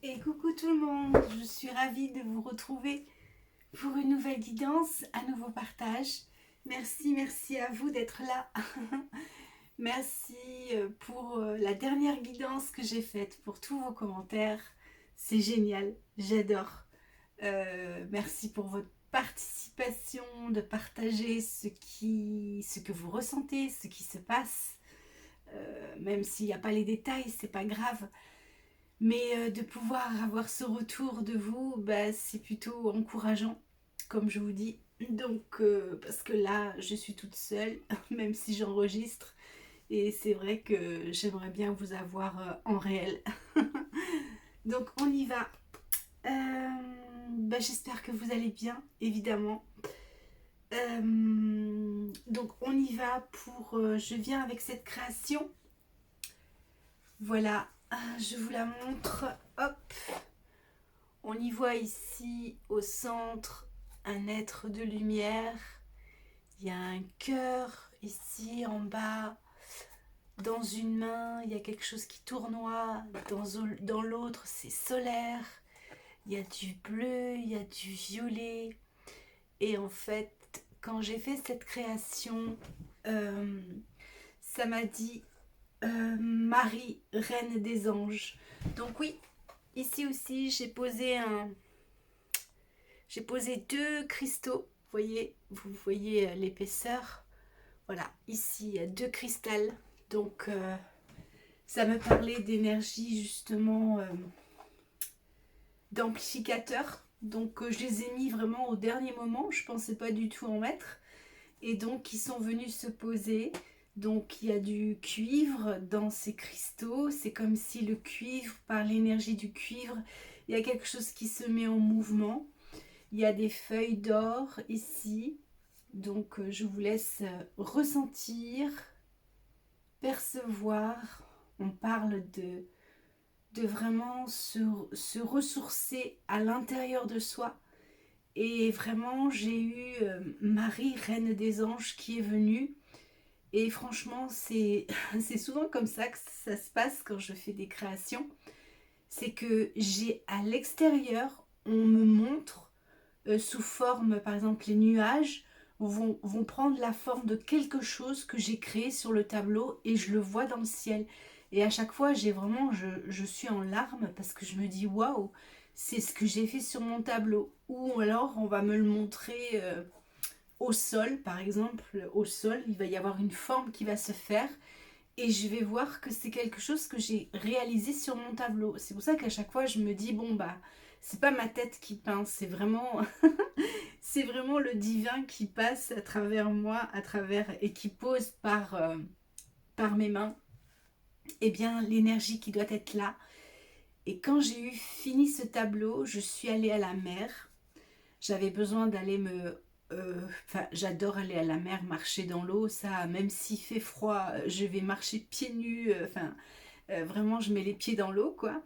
Et coucou tout le monde, je suis ravie de vous retrouver pour une nouvelle guidance, un nouveau partage. Merci à vous d'être là. Merci pour la dernière guidance que j'ai faite, pour tous vos commentaires. C'est génial, j'adore. Merci pour votre participation, de partager ce que vous ressentez, ce qui se passe. Même s'il n'y a pas les détails, c'est pas grave. Mais de pouvoir avoir ce retour de vous, bah, c'est plutôt encourageant, comme je vous dis. Donc, parce que là, je suis toute seule, même si j'enregistre. Et c'est vrai que j'aimerais bien vous avoir en réel. Donc, on y va. Bah, j'espère que vous allez bien, évidemment. Donc, on y va pour... je viens avec cette création. Voilà, je vous la montre. Hop. On y voit ici au centre un être de lumière. Il y a un cœur ici en bas. Dans une main, il y a quelque chose qui tournoie. Dans l'autre, c'est solaire. Il y a du bleu, il y a du violet. Et en fait, quand j'ai fait cette création, ça m'a dit Marie, reine des anges. Donc oui, ici aussi, j'ai posé deux cristaux. Vous voyez l'épaisseur. Voilà, ici il y a deux cristals. Donc ça me parlait d'énergie justement d'amplificateur. Donc je les ai mis vraiment au dernier moment. Je pensais pas du tout en mettre. Et donc ils sont venus se poser. Donc il y a du cuivre dans ces cristaux. C'est comme si le cuivre, par l'énergie du cuivre, il y a quelque chose qui se met en mouvement. Il y a des feuilles d'or ici. Donc je vous laisse ressentir, percevoir. On parle de vraiment se ressourcer à l'intérieur de soi. Et vraiment, j'ai eu Marie, reine des anges, qui est venue. Et franchement, c'est souvent comme ça que ça se passe quand je fais des créations. C'est que j'ai à l'extérieur, on me montre sous forme, par exemple, les nuages vont prendre la forme de quelque chose que j'ai créé sur le tableau et je le vois dans le ciel. Et à chaque fois, je suis en larmes parce que je me dis waouh, c'est ce que j'ai fait sur mon tableau. Ou alors, on va me le montrer au sol, par exemple, au sol, il va y avoir une forme qui va se faire et je vais voir que c'est quelque chose que j'ai réalisé sur mon tableau. C'est pour ça qu'à chaque fois, je me dis bon bah c'est pas ma tête qui peint, c'est vraiment c'est vraiment le divin qui passe à travers moi, à travers et qui pose par mes mains, et bien l'énergie qui doit être là. Et quand j'ai eu fini ce tableau, je suis allée à la mer. J'avais besoin d'aller j'adore aller à la mer, marcher dans l'eau, ça, même s'il fait froid, je vais marcher pieds nus, vraiment, je mets les pieds dans l'eau, quoi.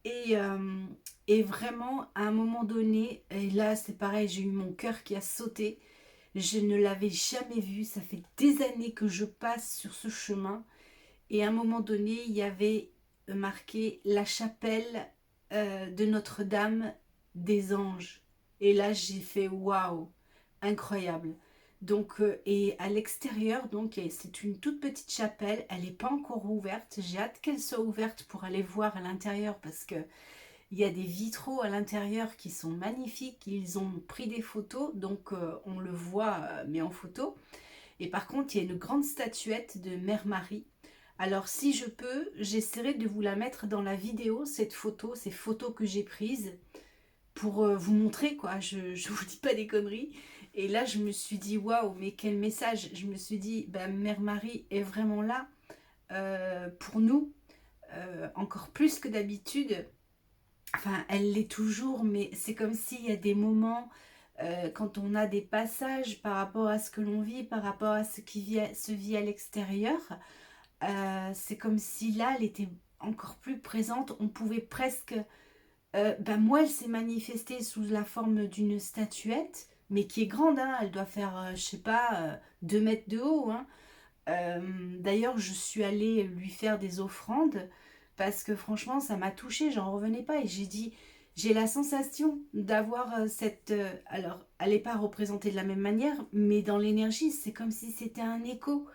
Et, euh, et vraiment, à un moment donné, et là, c'est pareil, j'ai eu mon cœur qui a sauté. Je ne l'avais jamais vu. Ça fait des années que je passe sur ce chemin. Et à un moment donné, il y avait marqué la chapelle de Notre-Dame des Anges. Et là, j'ai fait waouh, incroyable. Donc, et à l'extérieur, donc c'est une toute petite chapelle. Elle n'est pas encore ouverte. J'ai hâte qu'elle soit ouverte pour aller voir à l'intérieur parce que il y a des vitraux à l'intérieur qui sont magnifiques. Ils ont pris des photos, donc on le voit, mais en photo. Et par contre, il y a une grande statuette de Mère Marie. Alors, si je peux, j'essaierai de vous la mettre dans la vidéo, cette photo, ces photos que j'ai prises, pour vous montrer, quoi. Je ne vous dis pas des conneries. Et là, je me suis dit, waouh, mais quel message. Je me suis dit, bah, Mère Marie est vraiment là pour nous, encore plus que d'habitude. Enfin, elle l'est toujours, mais c'est comme s'il y a des moments, quand on a des passages par rapport à ce que l'on vit, par rapport à ce qui se vit à l'extérieur, c'est comme si là, elle était encore plus présente. On pouvait presque... ben moi, elle s'est manifestée sous la forme d'une statuette, mais qui est grande, hein, elle doit faire, je sais pas, 2 mètres de haut, hein. D'ailleurs, je suis allée lui faire des offrandes parce que franchement, ça m'a touchée, j'en revenais pas. Et j'ai dit, j'ai la sensation d'avoir cette... alors, elle n'est pas représentée de la même manière, mais dans l'énergie, c'est comme si c'était un écho.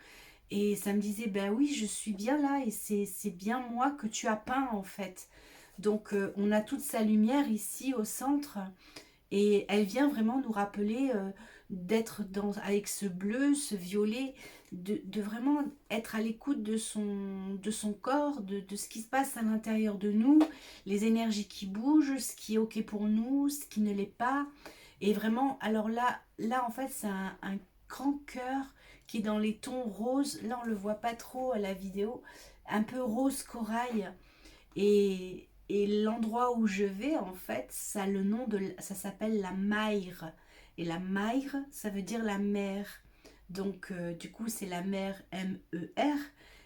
Et ça me disait, ben oui, je suis bien là et c'est bien moi que tu as peint en fait. Donc on a toute sa lumière ici au centre et elle vient vraiment nous rappeler d'être avec ce bleu, ce violet, de vraiment être à l'écoute de son corps, de ce qui se passe à l'intérieur de nous, les énergies qui bougent, ce qui est ok pour nous, ce qui ne l'est pas. Et vraiment, alors là en fait, c'est un grand cœur qui est dans les tons roses. Là, on le voit pas trop à la vidéo, un peu rose corail. Et l'endroit où je vais, en fait, ça a le nom de, ça s'appelle la Maire. Et la Maire, ça veut dire la mer. Donc, du coup, c'est la mer M-E-R.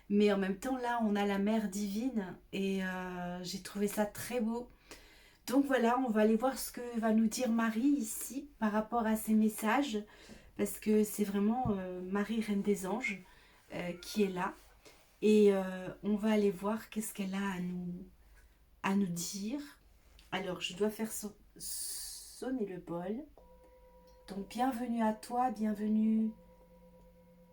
Mais en même temps, là, on a la mer divine. Et j'ai trouvé ça très beau. Donc voilà, on va aller voir ce que va nous dire Marie ici par rapport à ces messages. Parce que c'est vraiment Marie, Reine des Anges, qui est là. Et on va aller voir qu'est-ce qu'elle a à nous dire. Alors, je dois faire sonner le bol. Donc, bienvenue à toi, bienvenue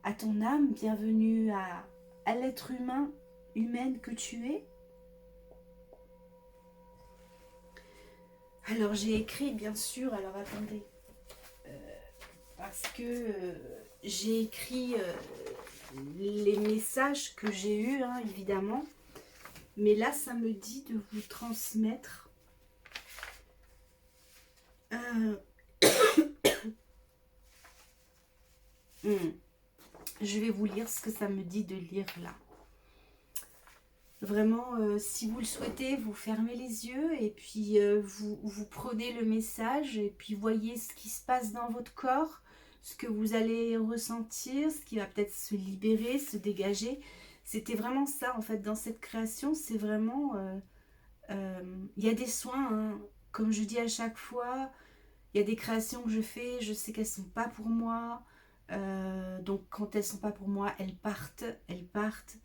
à ton âme, bienvenue à l'être humain, humaine que tu es. Alors, j'ai écrit, bien sûr, alors attendez, parce que j'ai écrit les messages que j'ai eus, hein, évidemment. Mais là, ça me dit de vous transmettre je vais vous lire ce que ça me dit de lire là. Vraiment, si vous le souhaitez, vous fermez les yeux et puis vous prenez le message et puis voyez ce qui se passe dans votre corps, ce que vous allez ressentir, ce qui va peut-être se libérer, se dégager. C'était vraiment ça en fait dans cette création, c'est vraiment... il y a des soins, hein. Comme je dis à chaque fois, il y a des créations que je fais, je sais qu'elles ne sont pas pour moi. Donc quand elles ne sont pas pour moi, elles partent, elles partent.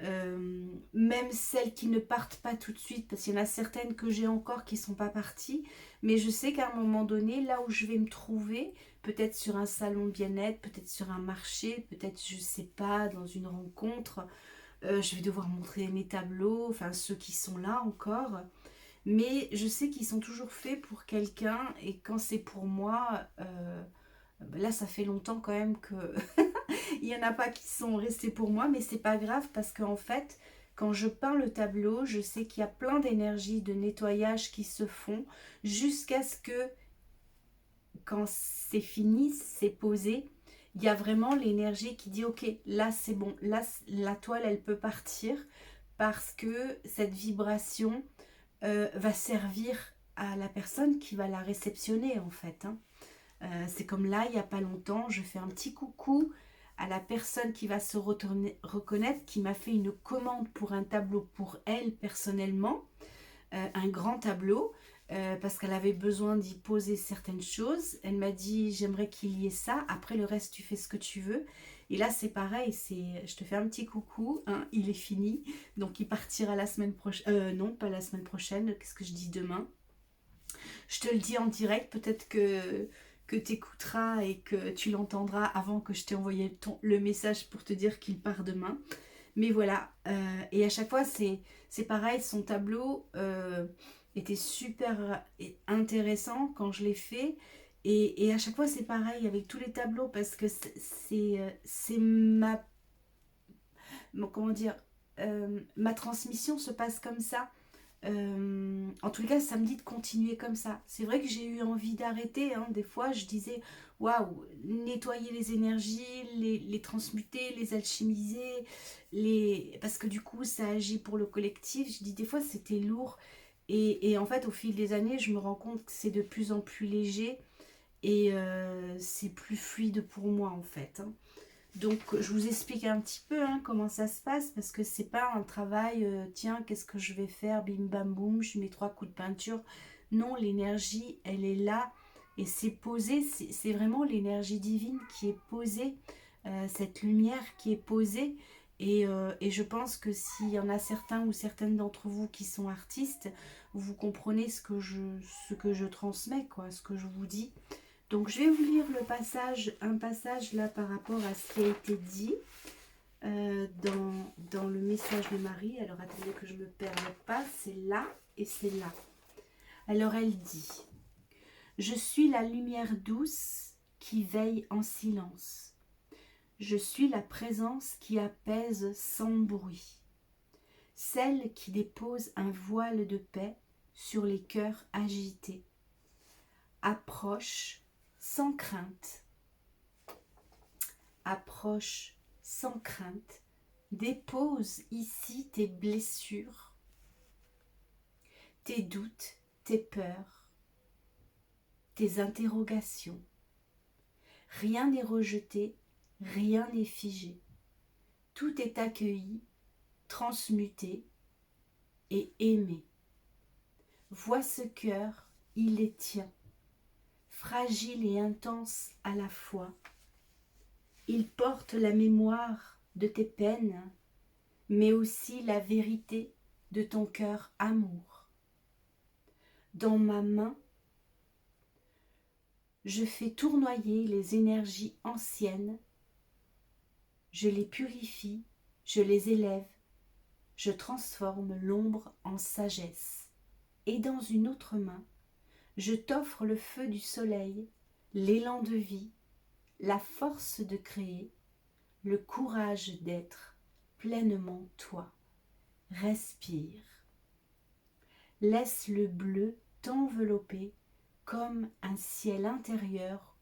Même celles qui ne partent pas tout de suite, parce qu'il y en a certaines que j'ai encore qui ne sont pas parties, mais je sais qu'à un moment donné, là où je vais me trouver, peut-être sur un salon de bien-être, peut-être sur un marché, peut-être, je sais pas, dans une rencontre, je vais devoir montrer mes tableaux, enfin ceux qui sont là encore, mais je sais qu'ils sont toujours faits pour quelqu'un, et quand c'est pour moi, là ça fait longtemps quand même que il n'y en a pas qui sont restés pour moi, mais c'est pas grave parce qu'en fait, quand je peins le tableau, je sais qu'il y a plein d'énergies de nettoyage qui se font jusqu'à ce que, quand c'est fini, c'est posé, il y a vraiment l'énergie qui dit ok, là c'est bon, là la toile elle peut partir parce que cette vibration va servir à la personne qui va la réceptionner en fait, hein. C'est comme là, il n'y a pas longtemps, je fais un petit coucou à la personne qui va se reconnaître, qui m'a fait une commande pour un tableau pour elle personnellement, un grand tableau, parce qu'elle avait besoin d'y poser certaines choses. Elle m'a dit, j'aimerais qu'il y ait ça, après le reste, tu fais ce que tu veux. Et là, c'est pareil, je te fais un petit coucou, hein, il est fini, donc il partira la semaine prochaine, non, pas la semaine prochaine, qu'est-ce que je dis demain? Je te le dis en direct, peut-être que tu écouteras et que tu l'entendras avant que je t'ai envoyé le message pour te dire qu'il part demain. Mais voilà, et à chaque fois c'est pareil, son tableau était super intéressant quand je l'ai fait. Et à chaque fois c'est pareil avec tous les tableaux parce que c'est comment dire, ma transmission se passe comme ça. En tout cas, ça me dit de continuer comme ça. C'est vrai que j'ai eu envie d'arrêter, hein. Des fois, je disais, waouh, nettoyer les énergies, les transmuter, les alchimiser, parce que du coup, ça agit pour le collectif. Je dis, des fois, c'était lourd. Et en fait, au fil des années, je me rends compte que c'est de plus en plus léger et c'est plus fluide pour moi, en fait, hein. Donc, je vous explique un petit peu, hein, comment ça se passe, parce que c'est pas un travail, tiens, qu'est-ce que je vais faire, bim bam boum, je mets 3 coups de peinture. Non, l'énergie, elle est là, et c'est posé, c'est vraiment l'énergie divine qui est posée, cette lumière qui est posée, Et je pense que s'il y en a certains ou certaines d'entre vous qui sont artistes, vous comprenez ce que je transmets, quoi, ce que je vous dis. Donc je vais vous lire un passage là par rapport à ce qui a été dit dans le message de Marie. Alors attendez que je ne me perde pas, c'est là et c'est là. Alors elle dit: je suis la lumière douce qui veille en silence. Je suis la présence qui apaise sans bruit. Celle qui dépose un voile de paix sur les cœurs agités. Approche sans crainte. Approche sans crainte. Dépose ici tes blessures, tes doutes, tes peurs, tes interrogations. Rien n'est rejeté, rien n'est figé. Tout est accueilli, transmuté et aimé. Vois ce cœur, il est tien, fragile et intense à la fois. Il porte la mémoire de tes peines, mais aussi la vérité de ton cœur amour. Dans ma main, je fais tournoyer les énergies anciennes, je les purifie, je les élève, je transforme l'ombre en sagesse. Et dans une autre main, je t'offre le feu du soleil, l'élan de vie, la force de créer, le courage d'être pleinement toi. Respire. Laisse le bleu t'envelopper comme un ciel intérieur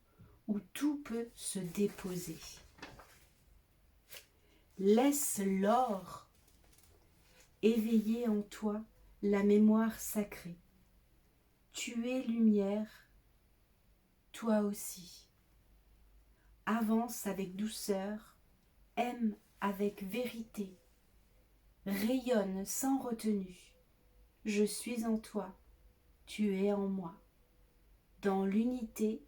où tout peut se déposer. Laisse l'or éveiller en toi la mémoire sacrée. Tu es lumière, toi aussi. Avance avec douceur, aime avec vérité, rayonne sans retenue. Je suis en toi, tu es en moi. Dans l'unité,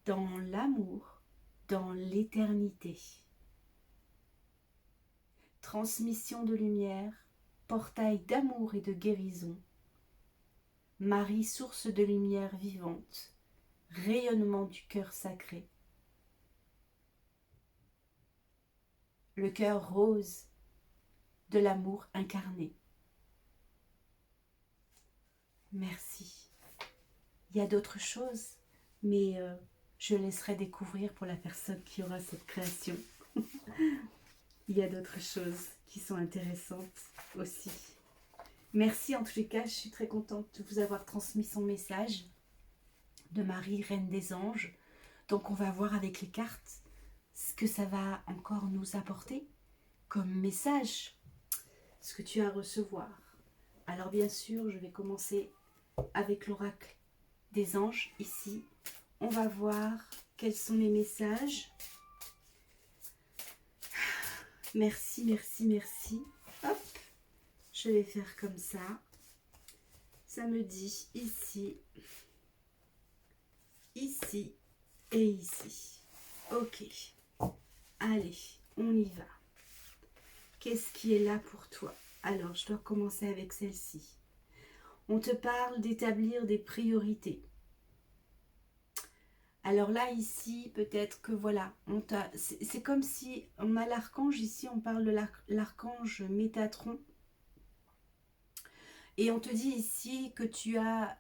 dans l'amour, dans l'éternité. Transmission de lumière, portail d'amour et de guérison. Marie, source de lumière vivante, rayonnement du cœur sacré. Le cœur rose de l'amour incarné. Merci. Il y a d'autres choses, mais je laisserai découvrir pour la personne qui aura cette création. Il y a d'autres choses qui sont intéressantes aussi. Merci en tous les cas, je suis très contente de vous avoir transmis son message de Marie, Reine des Anges. Donc on va voir avec les cartes ce que ça va encore nous apporter comme message, ce que tu as à recevoir. Alors bien sûr, je vais commencer avec l'oracle des anges ici. On va voir quels sont les messages. Merci, merci, merci. Hop, je vais faire comme ça. Ça me dit ici, ici et ici. Ok, allez, on y va. Qu'est-ce qui est là pour toi? Alors, je dois commencer avec celle-ci. On te parle d'établir des priorités. Alors là, ici, peut-être que voilà, c'est comme si on a l'archange, ici on parle de l'archange Métatron. Et on te dit ici que tu as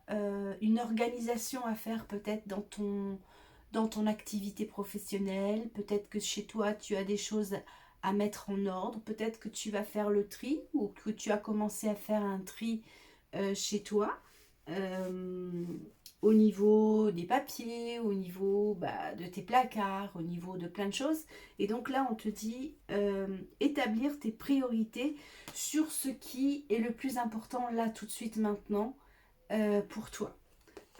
une organisation à faire peut-être dans ton activité professionnelle. Peut-être que chez toi, tu as des choses à mettre en ordre. Peut-être que tu vas faire le tri ou que tu as commencé à faire un tri chez toi. Au niveau des papiers, au niveau de tes placards, au niveau de plein de choses. Et donc là, on te dit établir tes priorités sur ce qui est le plus important là, tout de suite, maintenant, pour toi.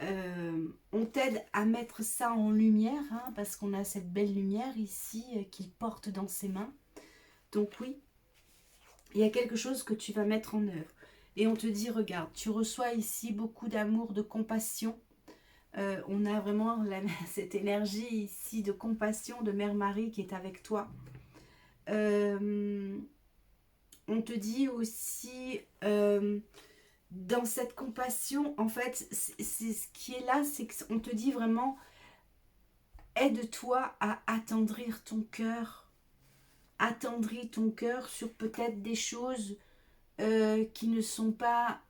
On t'aide à mettre ça en lumière, hein, parce qu'on a cette belle lumière ici qu'il porte dans ses mains. Donc oui, il y a quelque chose que tu vas mettre en œuvre. Et on te dit, regarde, tu reçois ici beaucoup d'amour, de compassion. On a vraiment cette énergie ici de compassion de Mère Marie qui est avec toi. on te dit aussi, dans cette compassion, en fait, c'est ce qui est là, c'est qu'on te dit vraiment, aide-toi à attendrir ton cœur. Attendris ton cœur sur peut-être des choses qui ne sont pas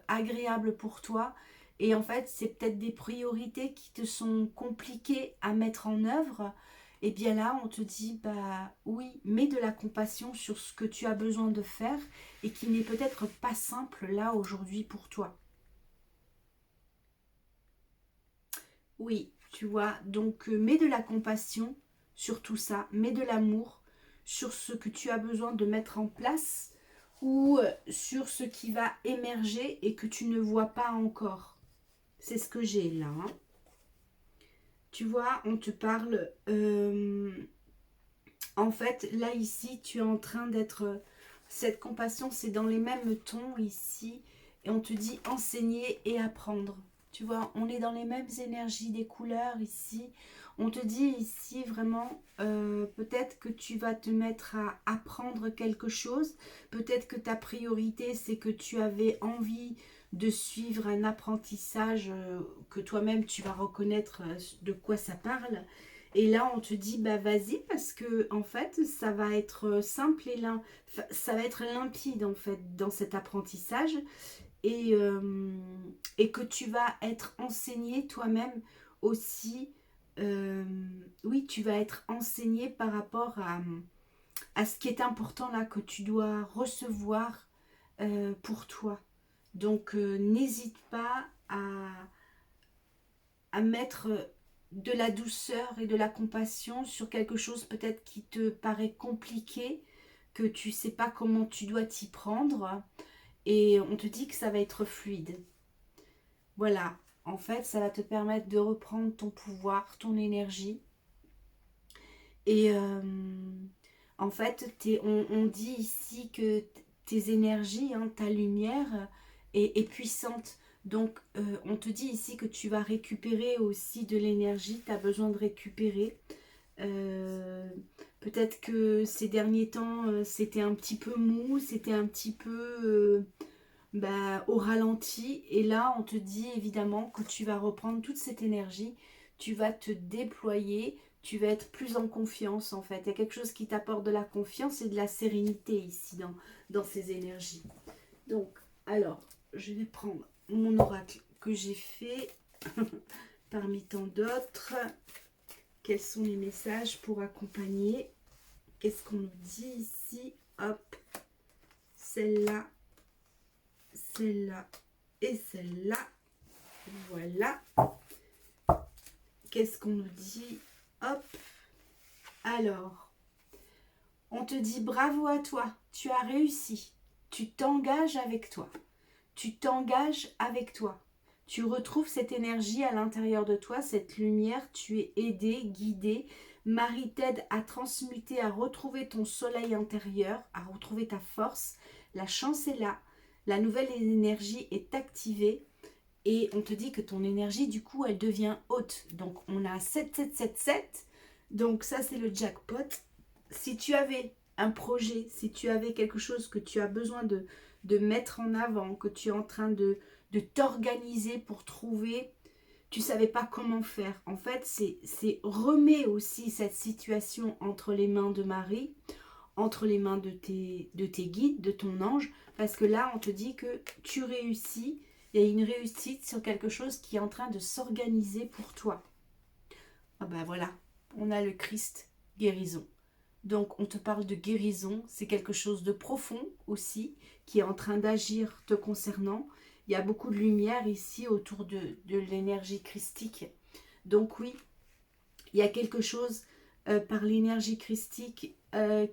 agréables pour toi. Et en fait, c'est peut-être des priorités qui te sont compliquées à mettre en œuvre. Et bien là, on te dit, bah oui, mets de la compassion sur ce que tu as besoin de faire et qui n'est peut-être pas simple là aujourd'hui pour toi. Oui, tu vois, donc mets de la compassion sur tout ça, mets de l'amour sur ce que tu as besoin de mettre en place ou sur ce qui va émerger et que tu ne vois pas encore. C'est ce que j'ai là. Hein. Tu vois, on te parle... en fait, là, ici, tu es en train d'être... cette compassion, c'est dans les mêmes tons ici. Et on te dit enseigner et apprendre. Tu vois, on est dans les mêmes énergies des couleurs ici. On te dit ici vraiment, peut-être que tu vas te mettre à apprendre quelque chose. Peut-être que ta priorité, c'est que tu avais envie de suivre un apprentissage que toi-même, tu vas reconnaître de quoi ça parle. Et là, on te dit, bah vas-y, parce que en fait, ça va être simple et ça va être limpide en fait dans cet apprentissage et que tu vas être enseigné toi-même aussi. Oui, tu vas être enseigné par rapport à ce qui est important là que tu dois recevoir pour toi. Donc, n'hésite pas à mettre de la douceur et de la compassion sur quelque chose peut-être qui te paraît compliqué, que tu ne sais pas comment tu dois t'y prendre. Et on te dit que ça va être fluide. Voilà, en fait, ça va te permettre de reprendre ton pouvoir, ton énergie. Et en fait, on dit ici que tes énergies, hein, ta lumière est puissante. Donc, on te dit ici que tu vas récupérer aussi de l'énergie, tu as besoin de récupérer. Euh, Peut-être que ces derniers temps, c'était un petit peu mou, c'était un petit peu au ralenti. Et là, on te dit évidemment que tu vas reprendre toute cette énergie, tu vas te déployer, tu vas être plus en confiance en fait. Il y a quelque chose qui t'apporte de la confiance et de la sérénité ici dans ces énergies. Donc, alors, je vais prendre mon oracle que j'ai fait parmi tant d'autres. Quels sont les messages pour accompagner? Qu'est-ce qu'on nous dit ici? Hop, celle-là, celle-là et celle-là. Voilà. Qu'est-ce qu'on nous dit? Hop. Alors, on te dit bravo à toi. Tu as réussi. Tu t'engages avec toi. Tu t'engages avec toi. Tu retrouves cette énergie à l'intérieur de toi, cette lumière. Tu es aidé, guidé. Marie t'aide à transmuter, à retrouver ton soleil intérieur, à retrouver ta force. La chance est là. La nouvelle énergie est activée. Et on te dit que ton énergie, du coup, elle devient haute. Donc, on a 7777. Donc, ça, c'est le jackpot. Si tu avais un projet, si tu avais quelque chose que tu as besoin de mettre en avant, que tu es en train de t'organiser pour trouver, tu ne savais pas comment faire. En fait, c'est remets aussi cette situation entre les mains de Marie, entre les mains de tes guides, de ton ange, parce que là, on te dit que tu réussis. Il y a une réussite sur quelque chose qui est en train de s'organiser pour toi. Ah ben voilà, on a le Christ guérison. Donc on te parle de guérison, c'est quelque chose de profond aussi, qui est en train d'agir te concernant. Il y a beaucoup de lumière ici autour de l'énergie christique. Donc oui, il y a quelque chose par l'énergie christique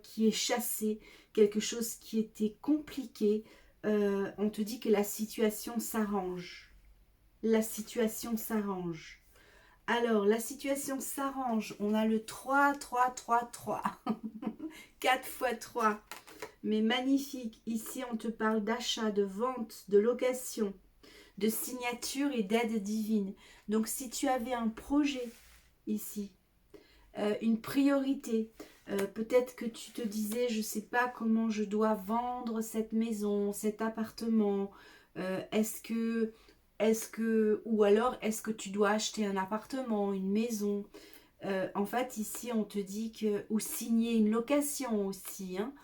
qui est chassé, quelque chose qui était compliqué. On te dit que la situation s'arrange. La situation s'arrange. Alors, la situation s'arrange. On a le 3, 3, 3, 3. 4 fois 3. Mais magnifique. Ici, on te parle d'achat, de vente, de location, de signature et d'aide divine. Donc, si tu avais un projet ici, une priorité. Peut-être que tu te disais, je ne sais pas comment je dois vendre cette maison, cet appartement. Ou alors est-ce que tu dois acheter un appartement, une maison. En fait, ici, on te dit que, ou signer une location aussi, hein.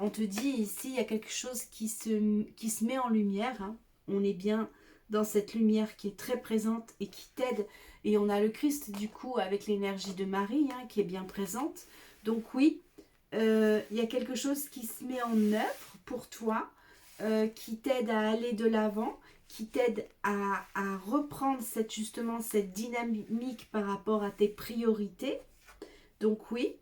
On te dit ici, il y a quelque chose qui se met en lumière, hein. On est bien dans cette lumière qui est très présente et qui t'aide. Et on a le Christ, du coup, avec l'énergie de Marie, hein, qui est bien présente. Donc oui, il y a quelque chose qui se met en œuvre pour toi, qui t'aide à aller de l'avant, qui t'aide à reprendre justement cette dynamique par rapport à tes priorités. Donc oui,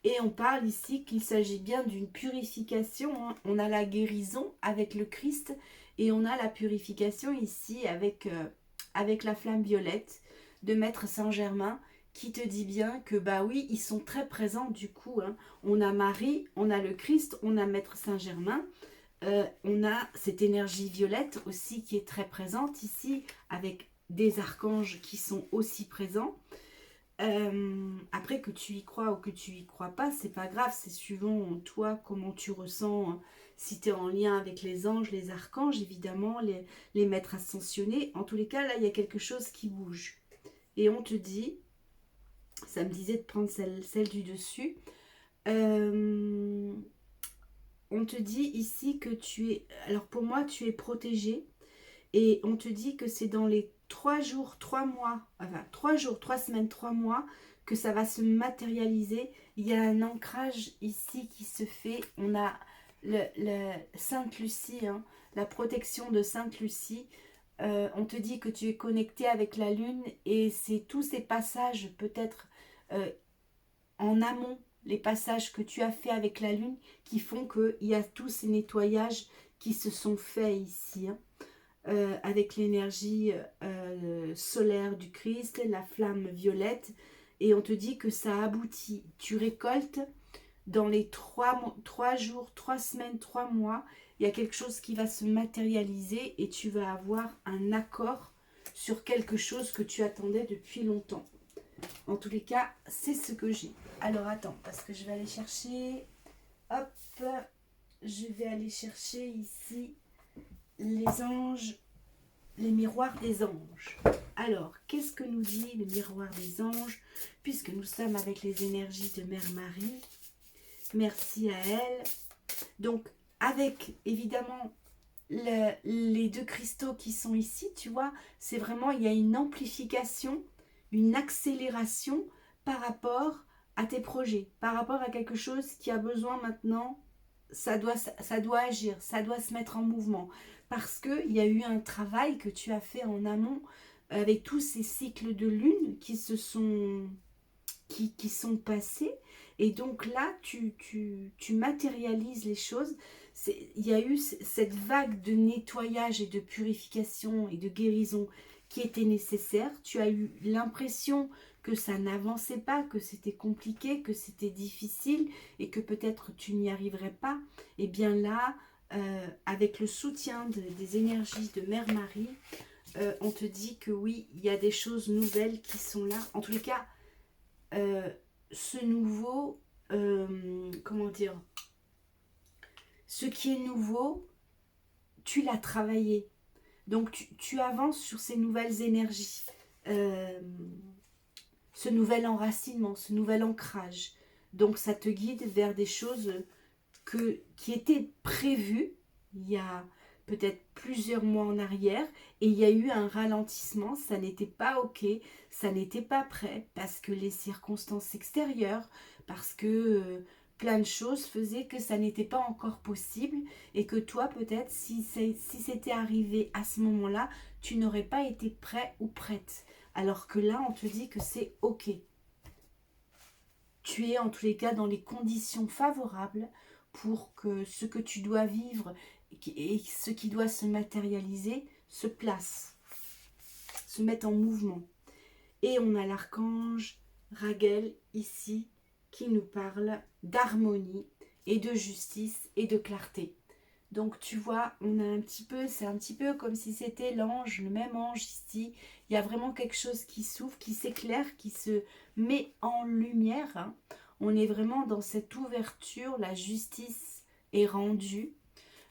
et on parle ici qu'il s'agit bien d'une purification, hein. On a la guérison avec le Christ et on a la purification ici avec la flamme violette de Maître Saint-Germain qui te dit bien que bah oui, ils sont très présents du coup, hein. On a Marie, on a le Christ, on a Maître Saint-Germain, on a cette énergie violette aussi qui est très présente ici avec des archanges qui sont aussi présents. Après que tu y crois ou que tu y crois pas, c'est pas grave, c'est suivant toi comment tu ressens, hein. Si tu es en lien avec les anges, les archanges, évidemment, les maîtres ascensionnés. En tous les cas, là, il y a quelque chose qui bouge. Et on te dit, ça me disait de prendre celle du dessus. On te dit ici que tu es, alors pour moi, tu es protégé. Et on te dit que c'est dans les 3 jours, 3 mois, enfin 3 jours, 3 semaines, 3 mois, que ça va se matérialiser. Il y a un ancrage ici qui se fait. On a le Sainte Lucie, hein, la protection de Sainte Lucie. On te dit que tu es connecté avec la Lune et c'est tous ces passages peut-être euh, en amont, les passages que tu as fait avec la Lune qui font qu'il y a tous ces nettoyages qui se sont faits ici, hein. Avec l'énergie solaire du Christ, la flamme violette, et on te dit que ça aboutit. Tu récoltes dans les 3 jours, 3 semaines, 3 mois, il y a quelque chose qui va se matérialiser et tu vas avoir un accord sur quelque chose que tu attendais depuis longtemps. En tous les cas, c'est ce que j'ai. Alors attends, parce que je vais aller chercher, hop, je vais aller chercher ici les anges, les miroirs des anges. Alors, qu'est-ce que nous dit le miroir des anges, puisque nous sommes avec les énergies de Mère Marie. Merci à elle. Donc, avec évidemment les deux cristaux qui sont ici, tu vois, c'est vraiment, il y a une amplification, une accélération par rapport à tes projets, par rapport à quelque chose qui a besoin maintenant, ça doit agir, ça doit se mettre en mouvement. Parce qu'il y a eu un travail que tu as fait en amont avec tous ces cycles de lune qui sont passés. Et donc là, tu matérialises les choses. Il y a eu cette vague de nettoyage et de purification et de guérison qui était nécessaire. Tu as eu l'impression que ça n'avançait pas, que c'était compliqué, que c'était difficile et que peut-être tu n'y arriverais pas. Et bien là, avec le soutien des énergies de Mère Marie, on te dit que oui, il y a des choses nouvelles qui sont là. En tous les cas, ce nouveau, comment dire, ce qui est nouveau, tu l'as travaillé. Donc tu avances sur ces nouvelles énergies, ce nouvel enracinement, ce nouvel ancrage. Donc ça te guide vers des choses qui étaient prévues il y a peut-être plusieurs mois en arrière, et il y a eu un ralentissement, ça n'était pas ok, ça n'était pas prêt, parce que les circonstances extérieures, parce que plein de choses faisaient que ça n'était pas encore possible, et que toi peut-être, si c'était arrivé à ce moment-là, tu n'aurais pas été prêt ou prête. Alors que là, on te dit que c'est ok. Tu es en tous les cas dans les conditions favorables pour que ce que tu dois vivre et ce qui doit se matérialiser se place, se mette en mouvement. Et on a l'archange Raguel ici qui nous parle d'harmonie et de justice et de clarté. Donc tu vois, on a un petit peu, c'est un petit peu comme si c'était l'ange, le même ange ici. Il y a vraiment quelque chose qui s'ouvre, qui s'éclaire, qui se met en lumière, hein. On est vraiment dans cette ouverture, la justice est rendue.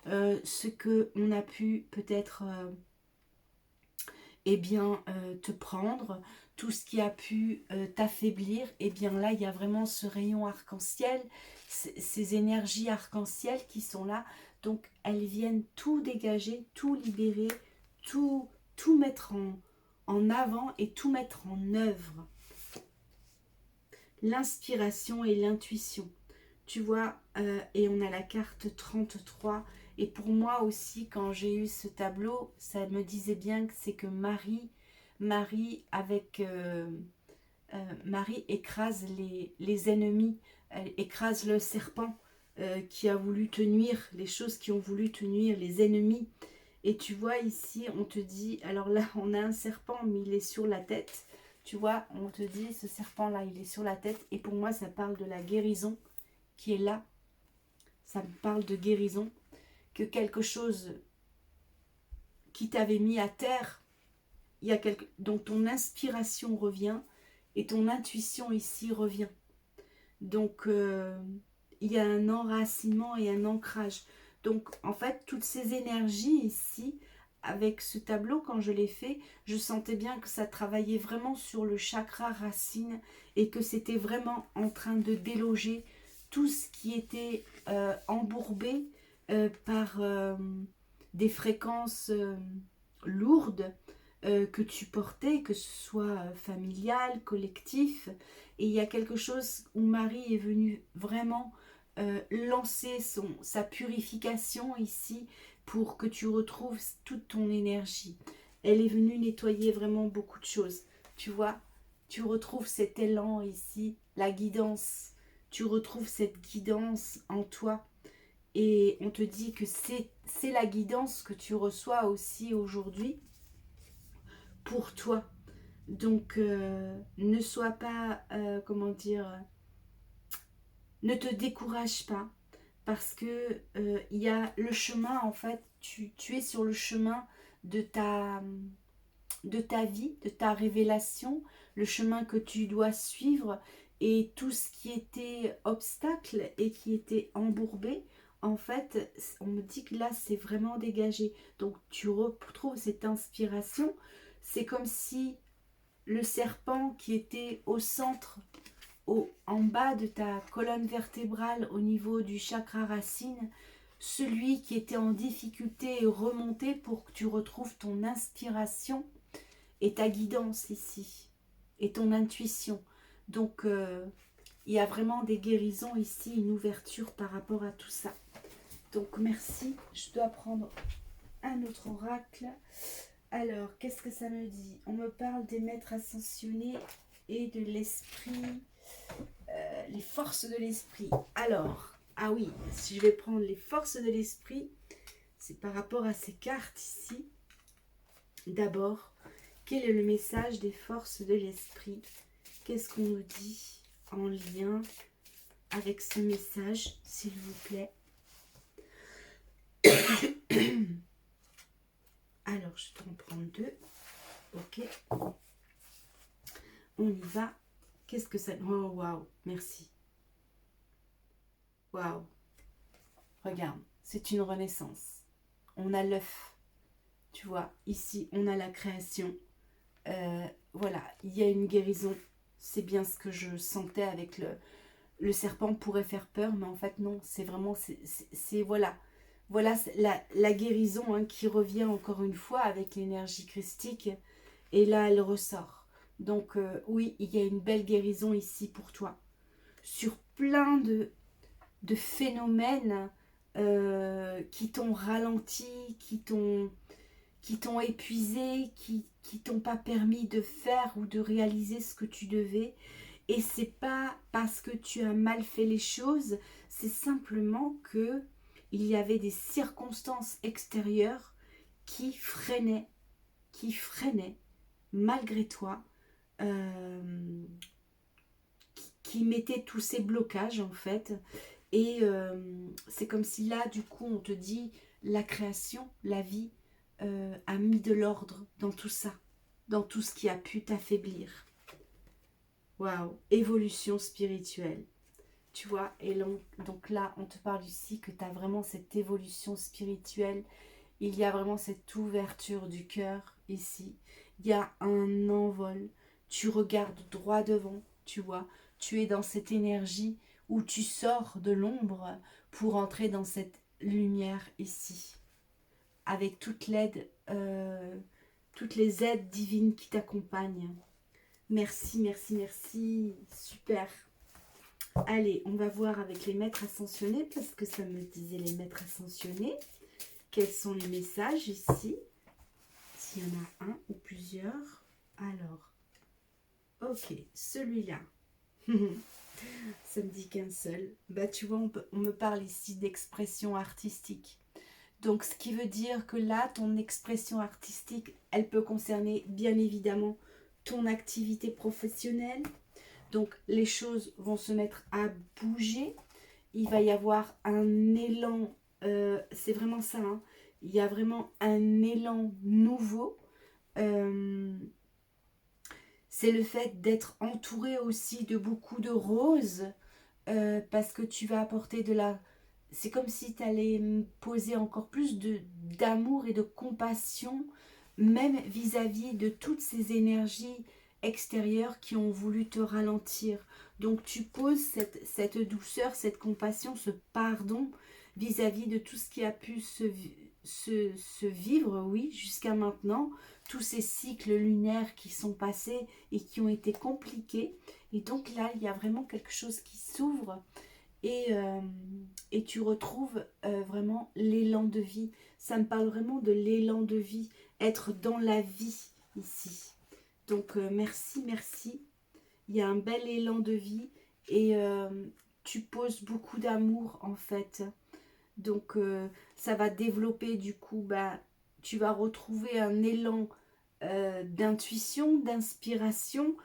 Ce que on a pu peut-être eh bien, te prendre, tout ce qui a pu t'affaiblir, eh bien là, il y a vraiment ce rayon arc-en-ciel, ces énergies arc-en-ciel qui sont là. Donc, elles viennent tout dégager, tout libérer, tout mettre en avant et tout mettre en œuvre. L'inspiration et l'intuition. Tu vois, et on a la carte 33. Et pour moi aussi, quand j'ai eu ce tableau, ça me disait bien que c'est que Marie Marie écrase les ennemis, elle écrase le serpent qui a voulu te nuire, les choses qui ont voulu te nuire, les ennemis. Et tu vois ici, on te dit, alors là, on a un serpent, mais il est sur la tête. Tu vois, on te dit, ce serpent-là, il est sur la tête. Et pour moi, ça parle de la guérison qui est là. Ça me parle de guérison. Que quelque chose qui t'avait mis à terre, dont ton inspiration revient et ton intuition ici revient. Donc, il y a un enracinement et un ancrage. Donc, en fait, toutes ces énergies ici, avec ce tableau, quand je l'ai fait, je sentais bien que ça travaillait vraiment sur le chakra racine et que c'était vraiment en train de déloger tout ce qui était embourbé par des fréquences lourdes que tu portais, que ce soit familial, collectif. Et il y a quelque chose où Marie est venue vraiment lancer sa purification ici pour que tu retrouves toute ton énergie. Elle est venue nettoyer vraiment beaucoup de choses. Tu vois, tu retrouves cet élan ici, la guidance. Tu retrouves cette guidance en toi. Et on te dit que c'est la guidance que tu reçois aussi aujourd'hui pour toi. Donc, ne sois pas, comment dire, ne te décourage pas parce que il y a le chemin, en fait, tu es sur le chemin de ta vie, de ta révélation, le chemin que tu dois suivre et tout ce qui était obstacle et qui était embourbé, en fait, on me dit que là, c'est vraiment dégagé. Donc, tu retrouves cette inspiration. C'est comme si le serpent qui était au centre, en bas de ta colonne vertébrale, au niveau du chakra racine, celui qui était en difficulté est remonté pour que tu retrouves ton inspiration et ta guidance ici, et ton intuition. Donc, il y a vraiment des guérisons ici, une ouverture par rapport à tout ça. Donc, merci. Je dois prendre un autre oracle. Alors, qu'est-ce que ça me dit? On me parle des maîtres ascensionnés et de l'esprit, les forces de l'esprit. Alors, ah oui, si je vais prendre les forces de l'esprit, c'est par rapport à ces cartes ici. D'abord, quel est le message des forces de l'esprit? Qu'est-ce qu'on nous dit en lien avec ce message, s'il vous plaît? Alors, je dois en prendre deux. Ok. On y va. Qu'est-ce que ça... Oh, waouh, merci. Waouh. Regarde, c'est une renaissance. On a l'œuf. Tu vois, ici, on a la création. Voilà, il y a une guérison. C'est bien ce que je sentais avec le serpent pourrait faire peur, mais en fait, non. C'est vraiment... c'est voilà. Voilà la guérison hein, qui revient encore une fois avec l'énergie christique. Et là, elle ressort. Donc, oui, il y a une belle guérison ici pour toi. Sur plein de phénomènes qui t'ont ralenti, qui t'ont épuisé, qui t'ont pas permis de faire ou de réaliser ce que tu devais. Et c'est pas parce que tu as mal fait les choses, c'est simplement que il y avait des circonstances extérieures qui freinaient malgré toi, qui mettaient tous ces blocages en fait. Et c'est comme si là, du coup, on te dit, la création, la vie, a mis de l'ordre dans tout ça, dans tout ce qui a pu t'affaiblir. Waouh, évolution spirituelle. Tu vois, et donc là, on te parle ici que tu as vraiment cette évolution spirituelle. Il y a vraiment cette ouverture du cœur ici. Il y a un envol. Tu regardes droit devant, tu vois. Tu es dans cette énergie où tu sors de l'ombre pour entrer dans cette lumière ici. Avec toute l'aide, toutes les aides divines qui t'accompagnent. Merci, merci, merci. Super. Allez, on va voir avec les maîtres ascensionnés parce que ça me disait les maîtres ascensionnés. Quels sont les messages ici? S'il y en a un ou plusieurs. Alors, ok, celui-là. Ça me dit qu'un seul. Bah tu vois, on me parle ici d'expression artistique. Donc ce qui veut dire que là, ton expression artistique, elle peut concerner bien évidemment ton activité professionnelle. Donc les choses vont se mettre à bouger. Il va y avoir un élan, c'est vraiment ça, hein. Il y a vraiment un élan nouveau. C'est le fait d'être entouré aussi de beaucoup de roses, parce que tu vas apporter de la... C'est comme si tu allais poser encore plus d'amour et de compassion, même vis-à-vis de toutes ces énergies extérieures qui ont voulu te ralentir. Donc tu poses cette douceur, cette compassion, ce pardon vis-à-vis de tout ce qui a pu se vivre, oui, jusqu'à maintenant, tous ces cycles lunaires qui sont passés et qui ont été compliqués. Et donc là, il y a vraiment quelque chose qui s'ouvre et tu retrouves vraiment l'élan de vie. Ça me parle vraiment de l'élan de vie, être dans la vie ici. Donc merci, merci. Il y a un bel élan de vie et tu poses beaucoup d'amour en fait. Donc ça va développer du coup, bah, tu vas retrouver un élan d'intuition, d'inspiration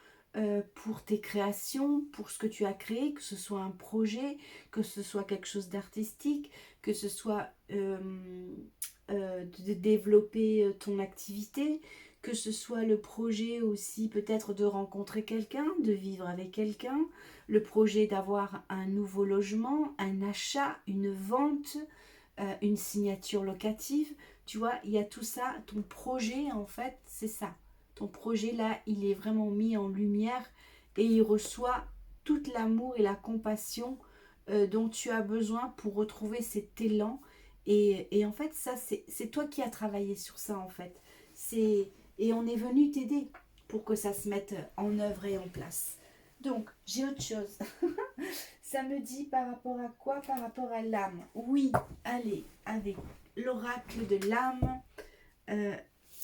pour tes créations, pour ce que tu as créé, que ce soit un projet, que ce soit quelque chose d'artistique, que ce soit de développer ton activité, que ce soit le projet aussi peut-être de rencontrer quelqu'un, de vivre avec quelqu'un, le projet d'avoir un nouveau logement, un achat, une vente, une signature locative. Tu vois, il y a tout ça. Ton projet, en fait, c'est ça. Ton projet, là, il est vraiment mis en lumière et il reçoit tout l'amour et la compassion dont tu as besoin pour retrouver cet élan. Et en fait, ça, c'est toi qui as travaillé sur ça, en fait. Et on est venu t'aider pour que ça se mette en œuvre et en place. Donc, j'ai autre chose. Ça me dit par rapport à quoi? Par rapport à l'âme. Oui, allez, avec l'oracle de l'âme,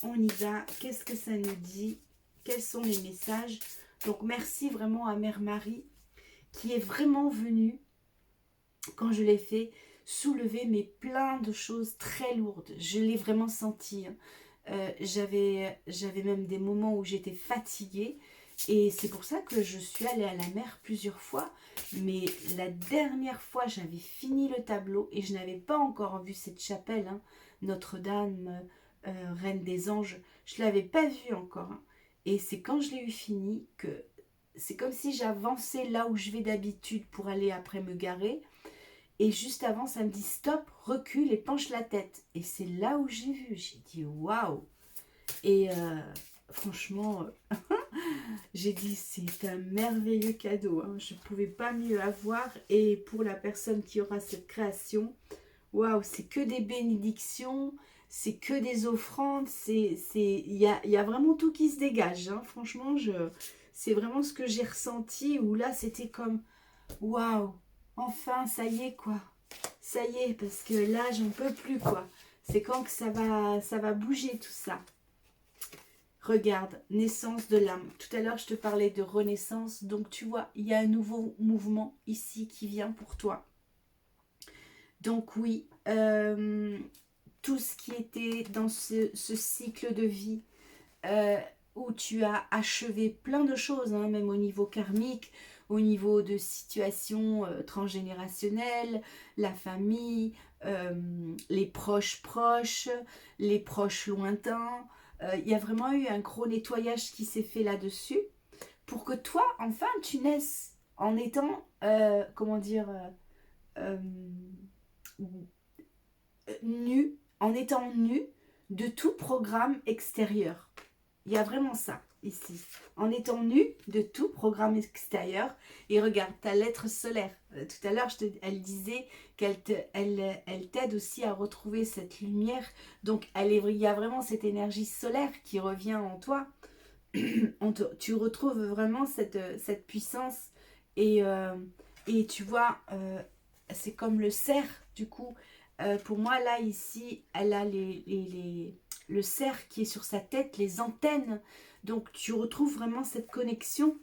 on y va. Qu'est-ce que ça nous dit? Quels sont les messages? Donc, merci vraiment à Mère Marie qui est vraiment venue, quand je l'ai fait, soulever mais plein de choses très lourdes. Je l'ai vraiment senti, hein. J'avais même des moments où j'étais fatiguée et c'est pour ça que je suis allée à la mer plusieurs fois, mais la dernière fois j'avais fini le tableau et je n'avais pas encore vu cette chapelle, hein, Notre-Dame, Reine des Anges, je ne l'avais pas vue encore, hein. Et c'est quand je l'ai eu fini que c'est comme si j'avançais là où je vais d'habitude pour aller après me garer. Et juste avant, ça me dit stop, recule et penche la tête. Et c'est là où j'ai vu. J'ai dit waouh. Et franchement, j'ai dit c'est un merveilleux cadeau, hein. Je ne pouvais pas mieux avoir. Et pour la personne qui aura cette création, waouh, c'est que des bénédictions, c'est que des offrandes. Il y a vraiment tout qui se dégage, hein. Franchement, c'est vraiment ce que j'ai ressenti. Où là, c'était comme waouh. Enfin, ça y est, quoi. Ça y est, parce que là, j'en peux plus, quoi. C'est quand que ça va bouger, tout ça. Regarde, naissance de l'âme. Tout à l'heure, je te parlais de renaissance. Donc, tu vois, il y a un nouveau mouvement ici qui vient pour toi. Donc, oui, tout ce qui était dans ce cycle de vie, où tu as achevé plein de choses, hein, même au niveau karmique, au niveau de situations transgénérationnelles, la famille, les proches proches, les proches lointains. Il y a vraiment eu un gros nettoyage qui s'est fait là-dessus pour que toi, enfin, tu naisses en étant, comment dire, euh, nu, en étant nu de tout programme extérieur. Il y a vraiment ça ici. En étant nu de tout programme extérieur. Et regarde, ta lettre solaire. Tout à l'heure, elle disait elle t'aide aussi à retrouver cette lumière. Donc, il y a vraiment cette énergie solaire qui revient en toi. Tu retrouves vraiment cette puissance. Et, et tu vois, c'est comme le cerf, du coup. Pour moi, là, ici, elle a le cerf qui est sur sa tête, les antennes. Donc, tu retrouves vraiment cette connexion,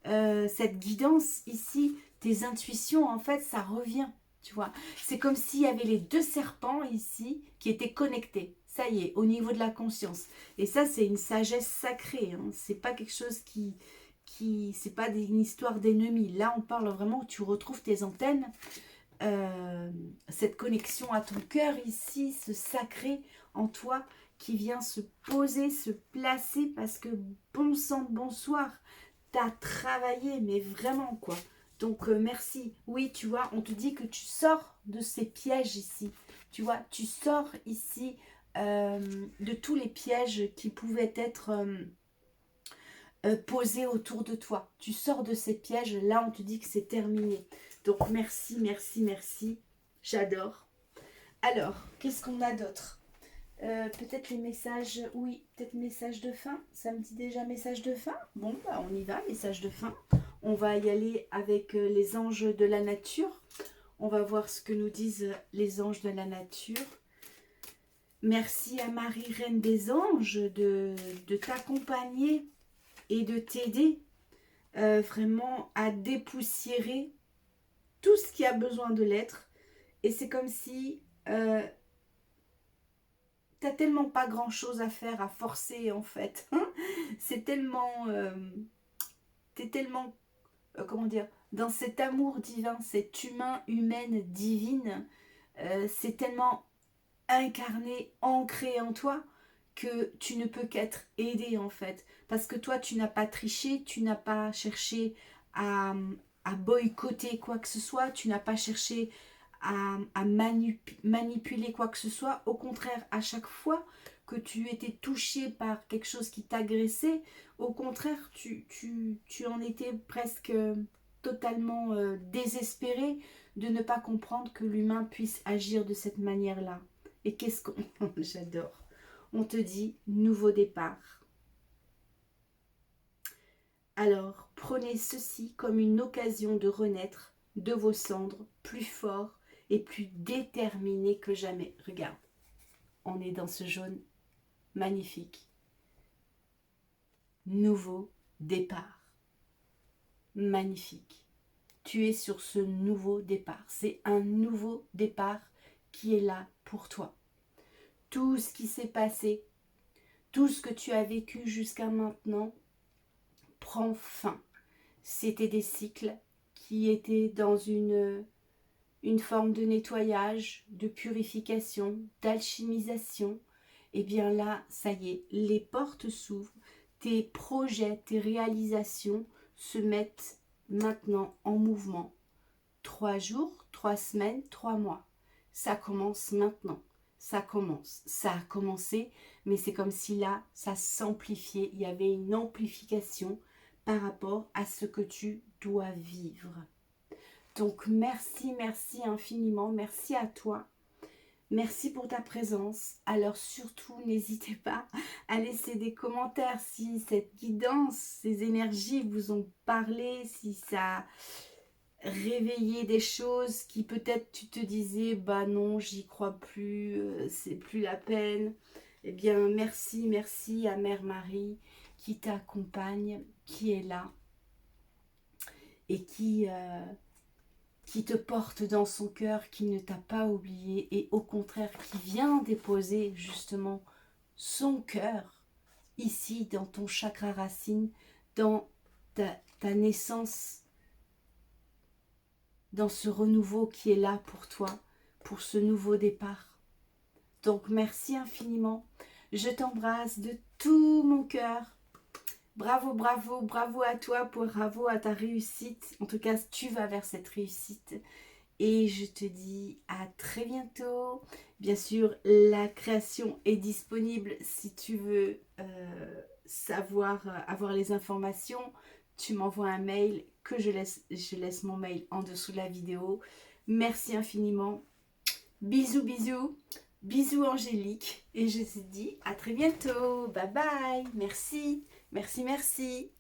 cette guidance ici. Tes intuitions, en fait, ça revient, tu vois. C'est comme s'il y avait les deux serpents ici qui étaient connectés. Ça y est, au niveau de la conscience. Et ça, c'est une sagesse sacrée. Hein. C'est pas quelque chose c'est pas une histoire d'ennemis. Là, on parle vraiment où tu retrouves tes antennes. Cette connexion à ton cœur ici, ce sacré en toi qui vient se poser, se placer parce que bon sang de bonsoir, t'as travaillé, mais vraiment quoi. Donc merci. Oui, tu vois, on te dit que tu sors de ces pièges ici. Tu vois, tu sors ici de tous les pièges qui pouvaient être posés autour de toi. Tu sors de ces pièges, là on te dit que c'est terminé. Donc merci, merci, merci. J'adore. Alors, qu'est-ce qu'on a d'autre? Peut-être les messages, oui, peut-être message de fin. Ça me dit déjà message de fin. Bon, bah, on y va, message de fin. On va y aller avec les anges de la nature. On va voir ce que nous disent les anges de la nature. Merci à Marie, Reine des Anges, de t'accompagner et de t'aider vraiment à dépoussiérer tout ce qui a besoin de l'être. Et c'est comme si t'as tellement pas grand chose à faire, à forcer en fait. C'est tellement... t'es tellement... comment dire, dans cet amour divin, cet humain, humaine, divine, c'est tellement incarné, ancré en toi que tu ne peux qu'être aidé en fait. Parce que toi, tu n'as pas triché, tu n'as pas cherché à, à boycotter quoi que ce soit, tu n'as pas cherché à manipuler quoi que ce soit. Au contraire, à chaque fois que tu étais touché par quelque chose qui t'agressait, au contraire, tu en étais presque totalement désespéré de ne pas comprendre que l'humain puisse agir de cette manière-là. Et qu'est-ce qu'on... J'adore. On te dit nouveau départ. Alors, prenez ceci comme une occasion de renaître de vos cendres plus fort et plus déterminé que jamais. Regarde, on est dans ce jaune magnifique. Nouveau départ. Magnifique. Tu es sur ce nouveau départ. C'est un nouveau départ qui est là pour toi. Tout ce qui s'est passé, tout ce que tu as vécu jusqu'à maintenant prend fin. C'était des cycles qui étaient dans une forme de nettoyage, de purification, d'alchimisation. Et bien là, ça y est, les portes s'ouvrent, tes projets, tes réalisations se mettent maintenant en mouvement. 3 jours, 3 semaines, 3 mois. Ça commence maintenant. Ça commence. Ça a commencé, mais c'est comme si là, ça s'amplifiait. Il y avait une amplification par rapport à ce que tu dois vivre. Donc merci, merci infiniment. Merci à toi. Merci pour ta présence. Alors surtout, n'hésitez pas à laisser des commentaires si cette guidance, ces énergies vous ont parlé, si ça réveiller des choses qui peut-être tu te disais bah non, j'y crois plus, c'est plus la peine. Eh bien merci, merci à Mère Marie qui t'accompagne, qui est là et qui te porte dans son cœur, qui ne t'a pas oublié et au contraire qui vient déposer justement son cœur ici dans ton chakra racine, dans ta naissance dans ce renouveau qui est là pour toi, pour ce nouveau départ. Donc merci infiniment. Je t'embrasse de tout mon cœur. Bravo, bravo, bravo à toi, bravo à ta réussite. En tout cas, tu vas vers cette réussite. Et je te dis à très bientôt. Bien sûr, la création est disponible si tu veux avoir les informations. Tu m'envoies un mail que je laisse mon mail en dessous de la vidéo. Merci infiniment. Bisous, bisous. Bisous Angélique. Et je te dis à très bientôt. Bye bye. Merci. Merci, merci.